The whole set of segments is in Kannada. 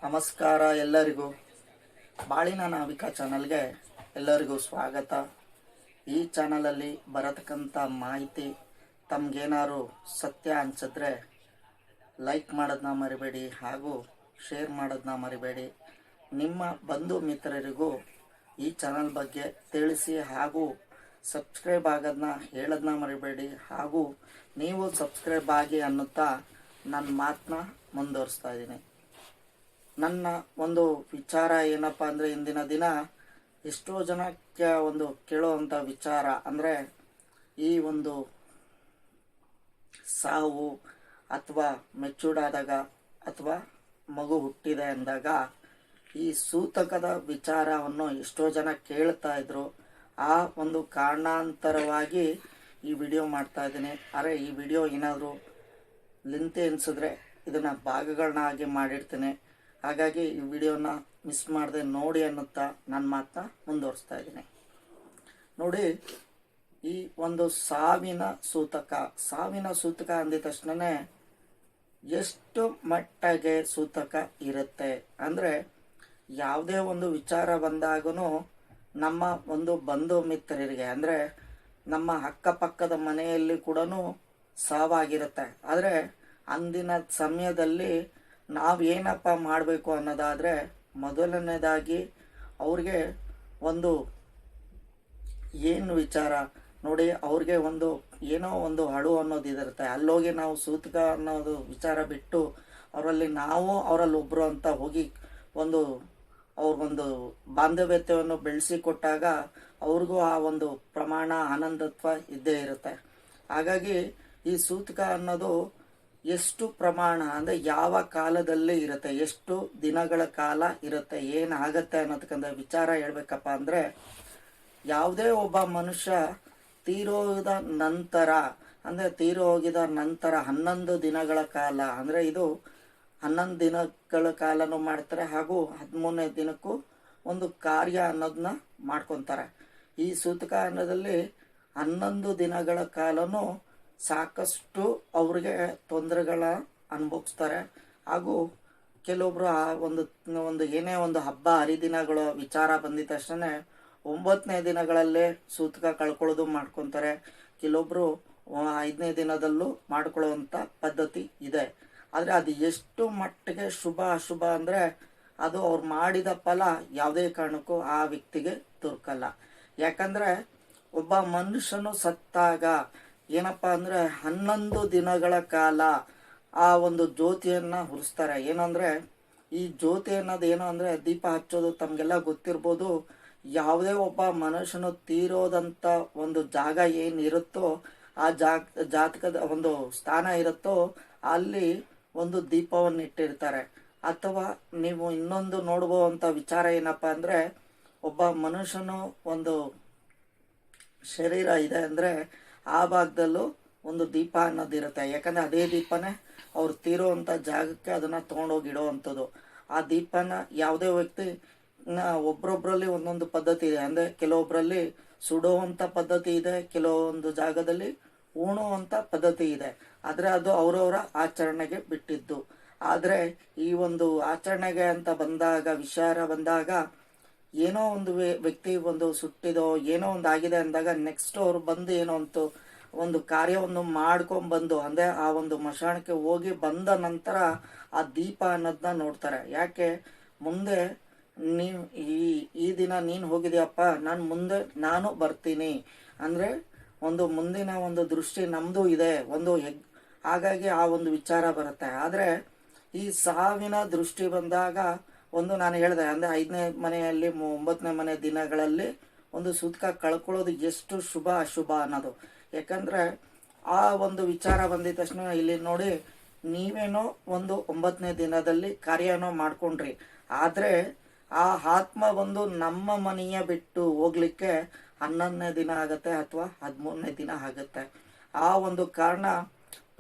ನಮಸ್ಕಾರ ಎಲ್ಲರಿಗೂ. ಬಾಳಿನ ನಾವಿಕ ಚಾನಲ್ಗೆ ಎಲ್ಲರಿಗೂ ಸ್ವಾಗತ. ಈ ಚಾನಲಲ್ಲಿ ಬರತಕ್ಕಂಥ ಮಾಹಿತಿ ತಮಗೇನಾದ್ರು ಸತ್ಯ ಅನಿಸಿದ್ರೆ ಲೈಕ್ ಮಾಡೋದನ್ನ ಮರಿಬೇಡಿ, ಹಾಗೂ ಶೇರ್ ಮಾಡೋದನ್ನ ಮರಿಬೇಡಿ. ನಿಮ್ಮ ಬಂಧು ಮಿತ್ರರಿಗೂ ಈ ಚಾನಲ್ ಬಗ್ಗೆ ತಿಳಿಸಿ, ಹಾಗೂ ಸಬ್ಸ್ಕ್ರೈಬ್ ಆಗೋದನ್ನ ಹೇಳೋದನ್ನ ಮರಿಬೇಡಿ. ಹಾಗೂ ನೀವು ಸಬ್ಸ್ಕ್ರೈಬ್ ಆಗಿ ಅನ್ನುತ್ತಾ ನನ್ನ ಮಾತನ್ನ ಮುಂದುವರಿಸ್ತಾ ಇದ್ದೀನಿ. ನನ್ನ ಒಂದು ವಿಚಾರ ಏನಪ್ಪ ಅಂದರೆ, ಇಂದಿನ ದಿನ ಎಷ್ಟೋ ಜನಕ್ಕೆ ಒಂದು ಕೇಳುವಂಥ ವಿಚಾರ ಅಂದರೆ, ಈ ಒಂದು ಸಾವು ಅಥವಾ ಮೆಚೂರ್ಡ್ ಆದಾಗ ಅಥವಾ ಮಗು ಹುಟ್ಟಿದೆ ಅಂದಾಗ ಈ ಸೂತಕದ ವಿಚಾರವನ್ನು ಎಷ್ಟೋ ಜನ ಕೇಳ್ತಾ ಇದ್ರು. ಆ ಒಂದು ಕಾರಣಾಂತರವಾಗಿ ಈ ವಿಡಿಯೋ ಮಾಡ್ತಾ ಇದ್ದೀನಿ. ಆದರೆ ಈ ವಿಡಿಯೋ ಏನಾದರೂ ಲೆಂತಿ ಅನಿಸಿದ್ರೆ ಇದನ್ನು ಭಾಗಗಳನ್ನಾಗಿ ಮಾಡಿರ್ತೀನಿ. ಹಾಗಾಗಿ ಈ ವಿಡಿಯೋನ ಮಿಸ್ ಮಾಡದೆ ನೋಡಿ ಅನ್ನುತ್ತಾ ನನ್ನ ಮಾತನ್ನ ಮುಂದುವರಿಸ್ತಾ ಇದ್ದೀನಿ. ನೋಡಿ, ಈ ಒಂದು ಸಾವಿನ ಸೂತಕ ಅಂದಿದ ತಕ್ಷಣನೇ ಎಷ್ಟು ಮಟ್ಟಿಗೆ ಸೂತಕ ಇರುತ್ತೆ ಅಂದರೆ, ಯಾವುದೇ ಒಂದು ವಿಚಾರ ಬಂದಾಗೂ ನಮ್ಮ ಒಂದು ಬಂಧು ಮಿತ್ರರಿಗೆ ಅಂದರೆ ನಮ್ಮ ಅಕ್ಕಪಕ್ಕದ ಮನೆಯಲ್ಲಿ ಕೂಡ ಸಾವಾಗಿರುತ್ತೆ. ಆದರೆ ಅಂದಿನ ಸಮಯದಲ್ಲಿ ನಾವೇನಪ್ಪ ಮಾಡಬೇಕು ಅನ್ನೋದಾದರೆ, ಮೊದಲನೇದಾಗಿ ಅವ್ರಿಗೆ ಒಂದು ಏನು ವಿಚಾರ ನೋಡಿ, ಅವ್ರಿಗೆ ಒಂದು ಏನೋ ಒಂದು ಅಳು ಅನ್ನೋದು ಇದಿರುತ್ತೆ. ಅಲ್ಲೋಗಿ ನಾವು ಸೂತಕ ಅನ್ನೋದು ವಿಚಾರ ಬಿಟ್ಟು ಅವರಲ್ಲಿ ಅವರಲ್ಲಿ ಒಬ್ಬರು ಅಂತ ಹೋಗಿ ಅವ್ರಿಗೊಂದು ಬಾಂಧವ್ಯತೆಯನ್ನು ಬೆಳೆಸಿಕೊಟ್ಟಾಗ ಅವ್ರಿಗೂ ಆ ಒಂದು ಪ್ರಮಾಣ ಆನಂದತ್ವ ಇದ್ದೇ ಇರುತ್ತೆ. ಹಾಗಾಗಿ ಈ ಸೂತಕ ಅನ್ನೋದು ಎಷ್ಟು ಪ್ರಮಾಣ ಅಂದರೆ ಯಾವ ಕಾಲದಲ್ಲಿ ಇರುತ್ತೆ, ಎಷ್ಟು ದಿನಗಳ ಕಾಲ ಇರುತ್ತೆ, ಏನಾಗತ್ತೆ ಅನ್ನೋದಕ್ಕಂತ ವಿಚಾರ ಹೇಳ್ಬೇಕಪ್ಪ ಅಂದರೆ, ಯಾವುದೇ ಒಬ್ಬ ಮನುಷ್ಯ ತೀರೋದ ನಂತರ ಅಂದರೆ ತೀರೋಗಿದ ನಂತರ 11 ದಿನಗಳ ಕಾಲ ಅಂದರೆ ಇದು 11 ದಿನಗಳ ಕಾಲನೂ ಮಾಡ್ತಾರೆ, ಹಾಗೂ 13ನೇ ದಿನಕ್ಕೂ ಒಂದು ಕಾರ್ಯ ಅನ್ನೋದನ್ನ ಮಾಡ್ಕೊತಾರೆ. ಈ ಸೂತಕ ಅನ್ನೋದಲ್ಲಿ 11 ದಿನಗಳ ಕಾಲನೂ ಸಾಕಷ್ಟು ಅವ್ರಿಗೆ ತೊಂದರೆಗಳ ಅನುಭವಿಸ್ತಾರೆ. ಹಾಗೂ ಕೆಲವೊಬ್ರು ಆ ಒಂದು ಏನೇ ಒಂದು ಹಬ್ಬ ಹರಿದಿನಗಳ ವಿಚಾರ ಬಂದಿದ ತಕ್ಷಣ 9ನೇ ದಿನಗಳಲ್ಲೇ ಸೂತಕ ಕಳ್ಕೊಳ್ಳೋದು ಮಾಡ್ಕೊತಾರೆ. ಕೆಲವೊಬ್ರು 5ನೇ ದಿನದಲ್ಲೂ ಮಾಡ್ಕೊಳ್ಳುವಂಥ ಪದ್ಧತಿ ಇದೆ. ಆದರೆ ಅದು ಎಷ್ಟು ಮಟ್ಟಿಗೆ ಶುಭ ಅಶುಭ ಅಂದರೆ, ಅದು ಅವ್ರು ಮಾಡಿದ ಫಲ ಯಾವುದೇ ಕಾರಣಕ್ಕೂ ಆ ವ್ಯಕ್ತಿಗೆ ದೊರಕಲ್ಲ. ಯಾಕಂದರೆ ಒಬ್ಬ ಮನುಷ್ಯನು ಸತ್ತಾಗ ಏನಪ್ಪ ಅಂದರೆ 11 ದಿನಗಳ ಕಾಲ ಆ ಒಂದು ಜ್ಯೋತಿಯನ್ನು ಉರಿಸ್ತಾರೆ. ಏನಂದರೆ, ಈ ಜ್ಯೋತಿ ಅನ್ನೋದು ಏನು ಅಂದರೆ, ದೀಪ ಹಚ್ಚೋದು ತಮಗೆಲ್ಲ ಗೊತ್ತಿರ್ಬೋದು. ಯಾವುದೇ ಒಬ್ಬ ಮನುಷ್ಯನು ತೀರೋದಂಥ ಒಂದು ಜಾಗ ಏನಿರುತ್ತೋ, ಆ ಜಾತಕದ ಒಂದು ಸ್ಥಾನ ಇರುತ್ತೋ ಅಲ್ಲಿ ಒಂದು ದೀಪವನ್ನು ಇಟ್ಟಿರ್ತಾರೆ. ಅಥವಾ ನೀವು ಇನ್ನೊಂದು ನೋಡ್ಬೋವಂಥ ವಿಚಾರ ಏನಪ್ಪ ಅಂದರೆ, ಒಬ್ಬ ಮನುಷ್ಯನು ಒಂದು ಶರೀರ ಇದೆ ಅಂದರೆ ಆ ಭಾಗದಲ್ಲೂ ಒಂದು ದೀಪ ಅನ್ನೋದಿರುತ್ತೆ. ಯಾಕಂದರೆ ಅದೇ ದೀಪನೇ ಅವ್ರು ತೀರೋವಂಥ ಜಾಗಕ್ಕೆ ಅದನ್ನು ತೊಗೊಂಡೋಗಿ ಇಡೋವಂಥದ್ದು. ಆ ದೀಪನ ಯಾವುದೇ ವ್ಯಕ್ತಿ ಒಬ್ರೊಬ್ರಲ್ಲಿ ಒಂದೊಂದು ಪದ್ಧತಿ ಇದೆ. ಅಂದರೆ ಕೆಲವೊಬ್ಬರಲ್ಲಿ ಸುಡೋವಂಥ ಪದ್ಧತಿ ಇದೆ, ಕೆಲವೊಂದು ಜಾಗದಲ್ಲಿ ಉಣುವಂಥ ಪದ್ಧತಿ ಇದೆ. ಆದರೆ ಅದು ಅವರವರ ಆಚರಣೆಗೆ ಬಿಟ್ಟಿದ್ದು. ಆದರೆ ಈ ಒಂದು ಆಚರಣೆಗೆ ಅಂತ ಬಂದಾಗ, ವಿಚಾರ ಬಂದಾಗ, ಏನೋ ಒಂದು ವ್ಯಕ್ತಿ ಒಂದು ಸುಟ್ಟಿದೋ ಏನೋ ಒಂದು ಆಗಿದೆ ಅಂದಾಗ ನೆಕ್ಸ್ಟ್ ಅವ್ರು ಬಂದು ಏನೋ ಒಂದು ಕಾರ್ಯವನ್ನು ಮಾಡ್ಕೊಂಡ್ಬಂದು ಅಂದರೆ ಆ ಒಂದು ಮಶಾಣಕ್ಕೆ ಹೋಗಿ ಬಂದ ನಂತರ ಆ ದೀಪ ಅನ್ನೋದನ್ನ ನೋಡ್ತಾರೆ. ಯಾಕೆ ಮುಂದೆ ನೀವು ಈ ದಿನ ನೀನು ಹೋಗಿದೆಯಪ್ಪ, ನಾನು ಬರ್ತೀನಿ ಅಂದರೆ ಒಂದು ಮುಂದಿನ ಒಂದು ದೃಷ್ಟಿ ನಮ್ಮದು ಇದೆ ಹಾಗಾಗಿ ಆ ಒಂದು ವಿಚಾರ ಬರುತ್ತೆ. ಆದರೆ ಈ ಸಾವಿನ ದೃಷ್ಟಿ ಬಂದಾಗ ನಾನು ಹೇಳಿದೆ ಅಂದರೆ 5ನೇ ಮನೆಯಲ್ಲಿ 9ನೇ ಮನೆ ದಿನಗಳಲ್ಲಿ ಒಂದು ಸೂತಕ ಕಳ್ಕೊಳ್ಳೋದು ಎಷ್ಟು ಶುಭ ಅಶುಭ ಅನ್ನೋದು. ಯಾಕಂದರೆ ಆ ಒಂದು ವಿಚಾರ ಬಂದಿದ ತಕ್ಷಣ ಇಲ್ಲಿ ನೋಡಿ, ನೀವೇನೋ ಒಂದು 9ನೇ ದಿನದಲ್ಲಿ ಕಾರ್ಯನೋ ಮಾಡ್ಕೊಂಡ್ರಿ, ಆದರೆ ಆ ಆತ್ಮ ನಮ್ಮ ಮನೆಯ ಬಿಟ್ಟು ಹೋಗ್ಲಿಕ್ಕೆ 11ನೇ ದಿನ ಆಗತ್ತೆ ಅಥವಾ 13ನೇ ದಿನ ಆಗುತ್ತೆ. ಆ ಒಂದು ಕಾರಣ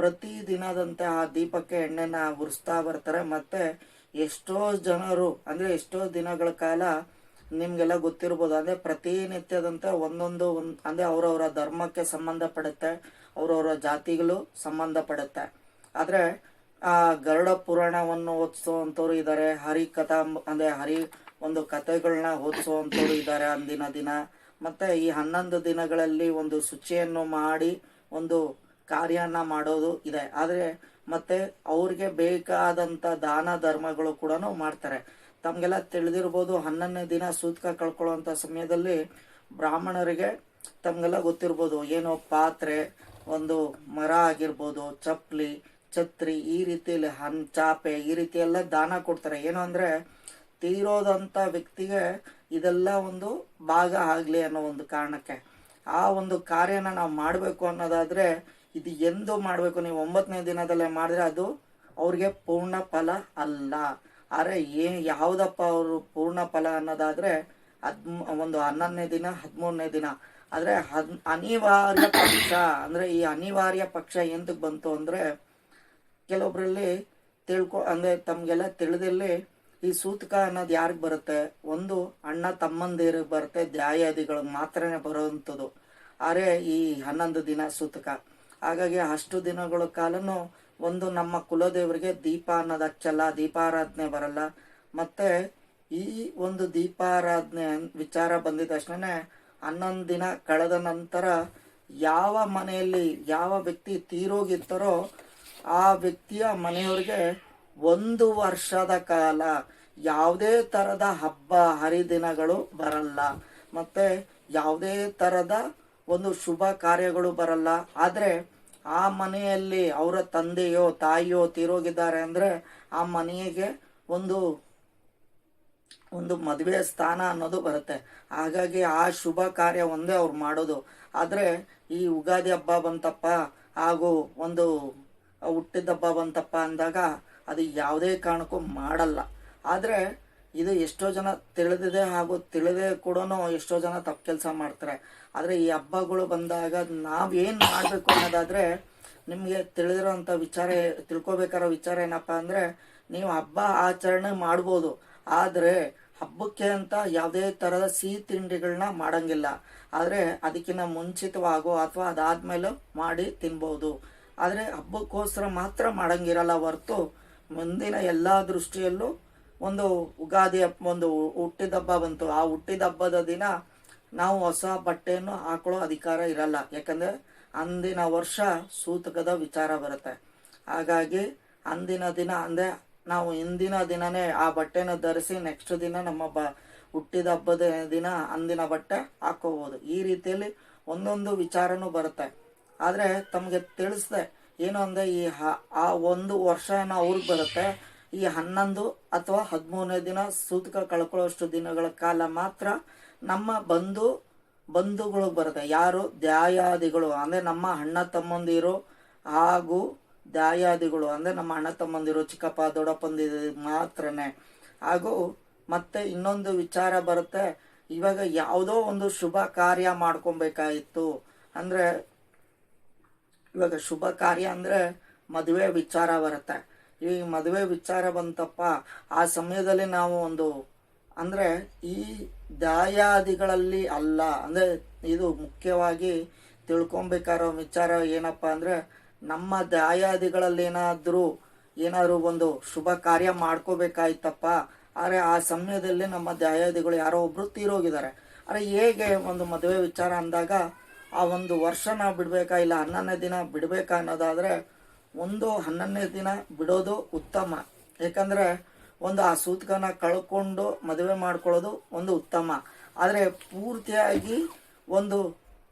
ಪ್ರತಿ ದಿನದಂತೆ ಆ ದೀಪಕ್ಕೆ ಎಣ್ಣೆನ ಉರಿಸ್ತಾ ಬರ್ತಾರೆ. ಮತ್ತು ಎಷ್ಟೋ ಜನರು ಅಂದರೆ ಎಷ್ಟೋ ದಿನಗಳ ಕಾಲ ನಿಮಗೆಲ್ಲ ಗೊತ್ತಿರ್ಬೋದು, ಅಂದರೆ ಪ್ರತಿನಿತ್ಯದಂತೆ ಒಂದೊಂದು ಅಂದರೆ ಅವರವರ ಧರ್ಮಕ್ಕೆ ಸಂಬಂಧಪಡುತ್ತೆ, ಅವರವರ ಜಾತಿಗಳು ಸಂಬಂಧಪಡುತ್ತೆ. ಆದರೆ ಆ ಗರುಡ ಪುರಾಣವನ್ನು ಓದಿಸುವಂಥವ್ರು ಇದ್ದಾರೆ, ಹರಿಕಥಾ ಅಂದ್ರೆ ಒಂದು ಕಥೆಗಳನ್ನ ಓದಿಸುವಂಥವ್ರು ಇದ್ದಾರೆ ಅಂದಿನ ದಿನ. ಮತ್ತೆ ಈ 11 ದಿನಗಳಲ್ಲಿ ಒಂದು ಶುಚಿಯನ್ನು ಮಾಡಿ ಒಂದು ಕಾರ್ಯನ ಮಾಡೋದು ಇದೆ. ಆದರೆ ಮತ್ತೆ ಅವ್ರಿಗೆ ಬೇಕಾದಂತ ದಾನ ಧರ್ಮಗಳು ಕೂಡ ಮಾಡ್ತಾರೆ. ತಮ್ಗೆಲ್ಲ ತಿಳಿದಿರ್ಬೋದು, 11ನೇ ದಿನ ಸೂತಕ ಕಳ್ಕೊಳ್ಳುವಂತ ಸಮಯದಲ್ಲಿ ಬ್ರಾಹ್ಮಣರಿಗೆ ತಮ್ಗೆಲ್ಲ ಗೊತ್ತಿರ್ಬೋದು, ಏನೋ ಪಾತ್ರೆ, ಒಂದು ಮರ ಆಗಿರ್ಬೋದು, ಚಪ್ಪಲಿ, ಛತ್ರಿ, ಈ ರೀತಿಯಲ್ಲಿ ಚಾಪೆ, ಈ ರೀತಿ ಎಲ್ಲ ದಾನ ಕೊಡ್ತಾರೆ. ಏನು ಅಂದ್ರೆ ತೀರೋದಂತ ವ್ಯಕ್ತಿಗೆ ಇದೆಲ್ಲ ಒಂದು ಭಾಗ ಆಗ್ಲಿ ಅನ್ನೋ ಒಂದು ಕಾರಣಕ್ಕೆ. ಆ ಒಂದು ಕಾರ್ಯನ ನಾವು ಮಾಡಬೇಕು ಅನ್ನೋದಾದ್ರೆ ಇದು ಎಂದು ಮಾಡಬೇಕು, ನೀವು 9ನೇ ದಿನದಲ್ಲೇ ಮಾಡಿದ್ರೆ ಅದು ಅವ್ರಿಗೆ ಪೂರ್ಣ ಫಲ ಅಲ್ಲ. ಆದ್ರೆ ಯಾವ್ದಪ್ಪ ಅವರು ಪೂರ್ಣ ಫಲ ಅನ್ನೋದಾದ್ರೆ ಒಂದು 11ನೇ ದಿನ, 13ನೇ ದಿನ. ಆದ್ರೆ ಅನಿವಾರ್ಯ ಪಕ್ಷ ಅಂದ್ರೆ ಈ ಅನಿವಾರ್ಯ ಪಕ್ಷ ಎಂತಕ್ ಬಂತು ಅಂದ್ರೆ ಕೆಲವೊಬ್ರಲ್ಲಿ ಅಂದ್ರೆ ತಮ್ಗೆಲ್ಲ ತಿಳಿದಲ್ಲಿ ಈ ಸೂತಕ ಅನ್ನೋದು ಯಾರಿಗೆ ಬರುತ್ತೆ, ಒಂದು ಅಣ್ಣ ತಮ್ಮಂದಿರಿಗೆ ಬರುತ್ತೆ, ದ್ಯಾಯಾದಿಗಳಿಗೆ ಮಾತ್ರನೇ ಬರುವಂಥದ್ದು. ಆದ್ರೆ ಈ 11 ದಿನ ಸೂತಕ, ಹಾಗಾಗಿ ಅಷ್ಟು ದಿನಗಳ ಕಾಲನು ಒಂದು ನಮ್ಮ ಕುಲದೇವರಿಗೆ ದೀಪ ಅನ್ನೋದು ಹಚ್ಚಲ್ಲ, ದೀಪಾರಾಧನೆ ಬರಲ್ಲ. ಮತ್ತೆ ಈ ಒಂದು ದೀಪಾರಾಧನೆ ವಿಚಾರ ಬಂದಿದ ತಕ್ಷಣ 11 ದಿನ ಕಳೆದ ನಂತರ ಯಾವ ಮನೆಯಲ್ಲಿ ಯಾವ ವ್ಯಕ್ತಿ ತೀರೋಗಿರ್ತಾರೋ ಆ ವ್ಯಕ್ತಿಯ ಮನೆಯವ್ರಿಗೆ 1 ವರ್ಷದ ಕಾಲ ಯಾವುದೇ ತರದ ಹಬ್ಬ ಹರಿದಿನಗಳು ಬರಲ್ಲ, ಮತ್ತೆ ಯಾವುದೇ ತರದ ಒಂದು ಶುಭ ಕಾರ್ಯಗಳು ಬರಲ್ಲ. ಆದ್ರೆ ಆ ಮನೆಯಲ್ಲಿ ಅವರ ತಂದೆಯೋ ತಾಯಿಯೋ ತೀರೋಗಿದ್ದಾರೆ ಅಂದ್ರೆ ಆ ಮನೆಗೆ ಒಂದು ಮದುವೆ ಸ್ಥಾನ ಅನ್ನೋದು ಬರುತ್ತೆ. ಹಾಗಾಗಿ ಆ ಶುಭ ಕಾರ್ಯ ಒಂದೇ ಅವ್ರು ಮಾಡೋದು. ಆದ್ರೆ ಈ ಯುಗಾದಿ ಹಬ್ಬ ಬಂತಪ್ಪ ಹಾಗೂ ಒಂದು ಹುಟ್ಟಿದ ಹಬ್ಬ ಬಂತಪ್ಪ ಅಂದಾಗ ಅದು ಯಾವುದೇ ಕಾರಣಕ್ಕೂ ಮಾಡಲ್ಲ. ಆದ್ರೆ ಇದು ಎಷ್ಟೋ ಜನ ತಿಳಿದಿದೆ ಹಾಗೂ ತಿಳಿದೇ ಕೂಡ ಎಷ್ಟೋ ಜನ ತಪ್ಪು ಕೆಲಸ ಮಾಡ್ತಾರೆ. ಆದ್ರೆ ಈ ಹಬ್ಬಗಳು ಬಂದಾಗ ನಾವೇನ್ ಮಾಡ್ಬೇಕು ಅನ್ನೋದಾದ್ರೆ ನಿಮ್ಗೆ ತಿಳಿದಿರೋಂಥ ವಿಚಾರ, ತಿಳ್ಕೊಬೇಕಾರೋ ವಿಚಾರ ಏನಪ್ಪಾ ಅಂದ್ರೆ, ನೀವು ಹಬ್ಬ ಆಚರಣೆ ಮಾಡ್ಬೋದು, ಆದ್ರೆ ಹಬ್ಬಕ್ಕೆ ಅಂತ ಯಾವುದೇ ತರದ ಸಿಹಿ ತಿಂಡಿಗಳನ್ನ ಮಾಡಂಗಿಲ್ಲ. ಆದ್ರೆ ಅದಕ್ಕಿಂತ ಮುಂಚಿತವಾಗೋ ಅಥವಾ ಅದಾದ್ಮೇಲೆ ಮಾಡಿ ತಿನ್ಬಹುದು. ಆದ್ರೆ ಹಬ್ಬಕ್ಕೋಸ್ಕರ ಮಾತ್ರ ಮಾಡಂಗಿರಲ್ಲ ಹೊರ್ತು ಮುಂದಿನ ಎಲ್ಲಾ ದೃಷ್ಟಿಯಲ್ಲೂ ಒಂದು ಯುಗಾದಿ ಒಂದು ಹುಟ್ಟಿದ ಹಬ್ಬ ಬಂತು, ಆ ಹುಟ್ಟಿದ ಹಬ್ಬದ ದಿನ ನಾವು ಹೊಸ ಬಟ್ಟೆಯನ್ನು ಹಾಕೊಳ್ಳೋ ಅಧಿಕಾರ ಇರಲ್ಲ. ಯಾಕಂದ್ರೆ ಅಂದಿನ ವರ್ಷ ಸೂತಕದ ವಿಚಾರ ಬರುತ್ತೆ. ಹಾಗಾಗಿ ಅಂದಿನ ದಿನ ಅಂದ್ರೆ ನಾವು ಹಿಂದಿನ ದಿನನೇ ಆ ಬಟ್ಟೆನ ಧರಿಸಿ ನೆಕ್ಸ್ಟ್ ದಿನ ನಮ್ಮ ಹುಟ್ಟಿದ ಹಬ್ಬದ ದಿನ ಅಂದಿನ ಬಟ್ಟೆ ಹಾಕೋಬಹುದು. ಈ ರೀತಿಯಲ್ಲಿ ಒಂದೊಂದು ವಿಚಾರನೂ ಬರುತ್ತೆ. ಆದ್ರೆ ತಮ್ಗೆ ತಿಳಿಸ್ದೆ ಏನು ಅಂದ್ರೆ ಆ ಒಂದು ವರ್ಷ ಅವ್ರಿಗೆ ಬರುತ್ತೆ. ಈ 11 ಅಥವಾ 13ನೇ ದಿನ ಸೂತಕ ಕಳ್ಕೊಳ್ಳೋಷ್ಟು ದಿನಗಳ ಕಾಲ ಮಾತ್ರ ನಮ್ಮ ಬಂಧುಗಳು ಬರುತ್ತೆ. ಯಾರು ದ್ಯಾಯಾದಿಗಳು ಅಂದ್ರೆ ನಮ್ಮ ಅಣ್ಣ ತಮ್ಮಂದಿರು ಹಾಗೂ ದ್ಯಾಯಾದಿಗಳು ಅಂದ್ರೆ ನಮ್ಮ ಅಣ್ಣ ತಮ್ಮಂದಿರು, ಚಿಕ್ಕಪ್ಪ ದೊಡ್ಡಪ್ಪಂದಿರು ಮಾತ್ರನೇ. ಹಾಗೂ ಮತ್ತೆ ಇನ್ನೊಂದು ವಿಚಾರ ಬರುತ್ತೆ, ಇವಾಗ ಯಾವುದೋ ಒಂದು ಶುಭ ಕಾರ್ಯ ಮಾಡ್ಕೊಬೇಕಾಗಿತ್ತು ಅಂದ್ರೆ, ಇವಾಗ ಶುಭ ಕಾರ್ಯ ಅಂದ್ರೆ ಮದುವೆ ವಿಚಾರ ಬರುತ್ತೆ. ಈ ಮದುವೆ ವಿಚಾರ ಬಂತಪ್ಪ, ಆ ಸಮಯದಲ್ಲಿ ನಾವು ಅಂದ್ರೆ ಈ ದಾಯಾದಿಗಳಲ್ಲಿ ಅಲ್ಲ, ಅಂದ್ರೆ ಇದು ಮುಖ್ಯವಾಗಿ ತಿಳ್ಕೊಬೇಕಾರೋ ವಿಚಾರ ಏನಪ್ಪಾ ಅಂದ್ರೆ, ನಮ್ಮ ದಾಯಾದಿಗಳಲ್ಲಿ ಏನಾದ್ರು ಒಂದು ಶುಭ ಕಾರ್ಯ ಮಾಡ್ಕೋಬೇಕಾಯ್ತಪ್ಪ, ಆದ್ರೆ ಆ ಸಮಯದಲ್ಲಿ ನಮ್ಮ ದಾಯಾದಿಗಳು ಯಾರೋ ಒಬ್ರು ತೀರೋಗಿದ್ದಾರೆ. ಆದ್ರೆ ಹೇಗೆ ಒಂದು ಮದುವೆ ವಿಚಾರ ಅಂದಾಗ ಆ ಒಂದು ವರ್ಷ ನಾವು ಬಿಡ್ಬೇಕಾ ಇಲ್ಲ 11ನೇ ದಿನ ಬಿಡ್ಬೇಕಾ ಅನ್ನೋದಾದ್ರೆ, 11ನೇ ದಿನ ಬಿಡೋದು ಉತ್ತಮ. ಯಾಕಂದ್ರೆ ಆ ಸೂತಕನ ಕಳ್ಕೊಂಡು ಮದುವೆ ಮಾಡ್ಕೊಳ್ಳೋದು ಒಂದು ಉತ್ತಮ. ಆದ್ರೆ ಪೂರ್ತಿಯಾಗಿ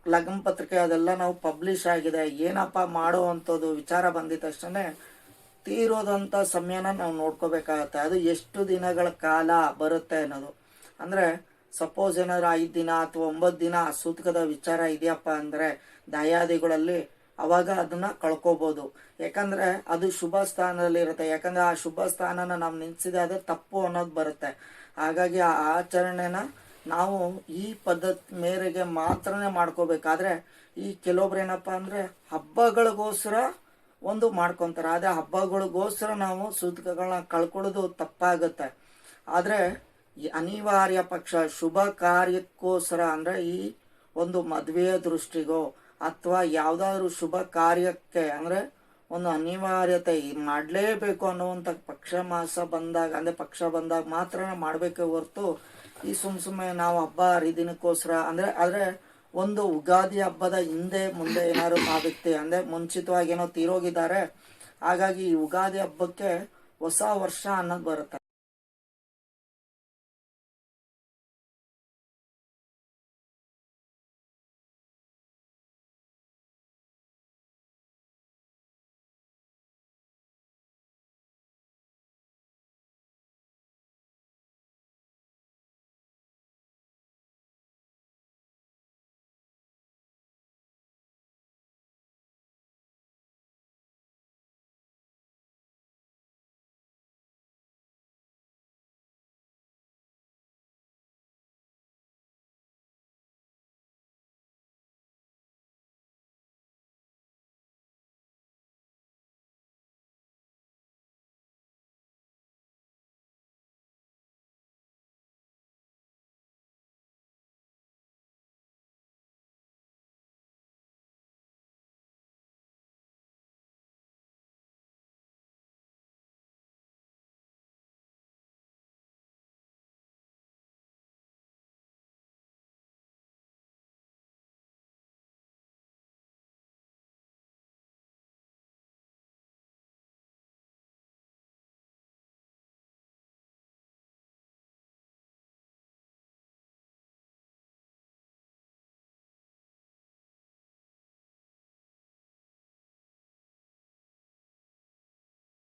ಲಗ್ನ ಪತ್ರಿಕೆ ಅದೆಲ್ಲ ನಾವು ಪಬ್ಲಿಷ್ ಆಗಿದೆ, ಏನಪ್ಪ ಮಾಡೋ ಅಂಥದ್ದು ವಿಚಾರ ಬಂದಿದ ತಕ್ಷಣ ತೀರೋದಂಥ ಸಮಯನ ನಾವು ನೋಡ್ಕೋಬೇಕಾಗತ್ತೆ. ಅದು ಎಷ್ಟು ದಿನಗಳ ಕಾಲ ಬರುತ್ತೆ ಅನ್ನೋದು. ಅಂದ್ರೆ ಸಪೋಸ್ ಏನಾದ್ರು 5 ದಿನ ಅಥವಾ 9 ದಿನ ಸೂತಕದ ವಿಚಾರ ಇದೆಯಪ್ಪ ಅಂದ್ರೆ ದಯಾದಿಗಳಲ್ಲಿ, ಅವಾಗ ಅದನ್ನ ಕಳ್ಕೋಬಹುದು. ಯಾಕಂದ್ರೆ ಅದು ಶುಭ ಸ್ಥಾನದಲ್ಲಿ ಇರುತ್ತೆ. ಯಾಕಂದ್ರೆ ಆ ಶುಭ ಸ್ಥಾನನ ನಾವು ನಿಲ್ಸಿದೆ ಅದು ತಪ್ಪು ಅನ್ನೋದು ಬರುತ್ತೆ. ಹಾಗಾಗಿ ಆ ಆಚರಣೆನ ನಾವು ಈ ಪದ್ಧತಿ ಮೇರೆಗೆ ಮಾತ್ರನೇ ಮಾಡ್ಕೋಬೇಕಾದ್ರೆ, ಈ ಕೆಲವೊಬ್ರು ಏನಪ್ಪಾ ಅಂದ್ರೆ ಹಬ್ಬಗಳಿಗೋಸ್ಕರ ಮಾಡ್ಕೊಂತಾರೆ. ಆದ್ರೆ ಹಬ್ಬಗಳಿಗೋಸ್ಕರ ನಾವು ಸೂತಕಗಳನ್ನ ಕಳ್ಕೊಳ್ಳೋದು ತಪ್ಪಾಗುತ್ತೆ. ಆದ್ರೆ ಈ ಅನಿವಾರ್ಯ ಪಕ್ಷ ಶುಭ ಕಾರ್ಯಕ್ಕೋಸ್ಕರ ಅಂದ್ರೆ ಈ ಮದುವೆಯ ದೃಷ್ಟಿಗೋ ಅಥವಾ ಯಾವ್ದಾದ್ರು ಶುಭ ಕಾರ್ಯಕ್ಕೆ ಅಂದ್ರೆ ಒಂದು ಅನಿವಾರ್ಯತೆ ಮಾಡಲೇಬೇಕು ಅನ್ನುವಂಥ ಪಕ್ಷ ಮಾಸ ಬಂದಾಗ, ಅಂದರೆ ಪಕ್ಷ ಬಂದಾಗ ಮಾತ್ರ ಮಾಡಬೇಕೇ ಹೊರತು ಈ ಸುಮ್ಮನೆ ನಾವು ಹಬ್ಬ ಹರಿದಿನಕ್ಕೋಸ್ಕರ ಆದರೆ ಒಂದು ಉಗಾದಿ ಹಬ್ಬದ ಹಿಂದೆ ಮುಂದೆ ಏನಾದ್ರು ಆ ವ್ಯಕ್ತಿ ಅಂದರೆ ಮುಂಚಿತವಾಗಿ ಏನೋ ತೀರೋಗಿದ್ದಾರೆ, ಹಾಗಾಗಿ ಈ ಯುಗಾದಿ ಹಬ್ಬಕ್ಕೆ ಹೊಸ ವರ್ಷ ಅನ್ನೋದು ಬರುತ್ತೆ.